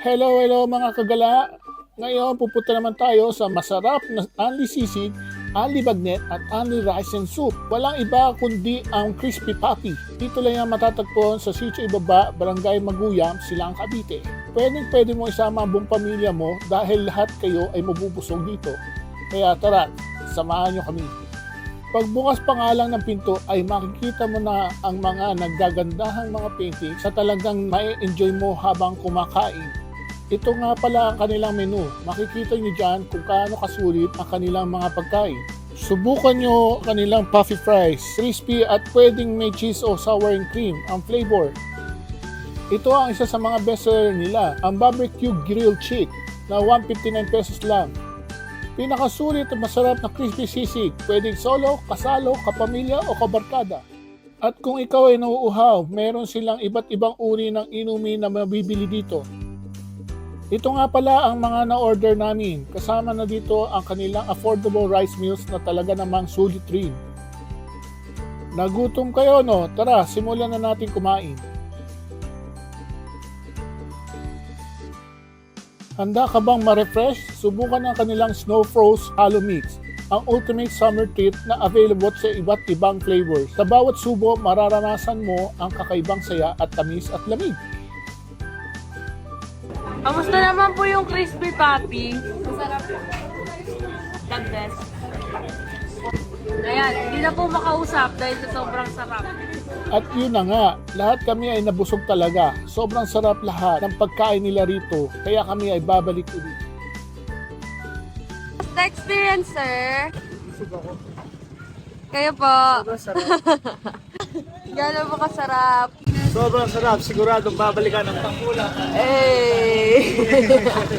Hello mga kagala! Ngayon pupunta naman tayo sa masarap na Anli Sisig, Anli Bagnet at Anli Rice and Soup. Walang iba kundi ang Crispy Papi. Dito lang yan matatagpuan sa Sitio Ibaba, Barangay Maguyam, Silang, Cavite. Pwede mo isama ang buong pamilya mo dahil lahat kayo ay mabubusog dito. Kaya tara, samahan nyo kami. Pagbukas pa nga lang ng pinto ay makikita mo na ang mga naggagandahang mga painting sa talagang mai-enjoy mo habang kumakain. Ito nga pala ang kanilang menu. Makikita nyo dyan kung kaano kasulit ang kanilang mga pagkain. Subukan nyo kanilang puffy fries, crispy at pwedeng may cheese o sour and cream ang flavor. Ito ang isa sa mga bestseller nila, ang barbecue grilled chick na 159 pesos lang. Pinakasulit at masarap na crispy sisig, pwedeng solo, kasalo, kapamilya o kabarkada. At kung ikaw ay nauuhaw, meron silang iba't ibang uri ng inumin na mabibili dito. Ito nga pala ang mga na-order namin, kasama na dito ang kanilang affordable rice meals na talaga namang sulit rin. Nagutom kayo no? Tara, simulan na natin kumain. Handa ka bang ma-refresh? Subukan ang kanilang Snow Froze Halo Mix, ang ultimate summer treat na available sa iba't ibang flavors. Sa bawat subo, mararanasan mo ang kakaibang saya at tamis at lamig. Kamusta naman po yung Crispy Papi? Masarap. The best. Ayan, hindi na po makausap dahil sa sobrang sarap. At yun na nga, lahat kami ay nabusog talaga. Sobrang sarap lahat ng pagkain nila rito, kaya kami ay babalik ulit. The experience, sir. Kayo po. Sobrang sarap. Gano'n po kasarap. Sobrang sarap. Siguradong babalikan ng pangkulang. Hey!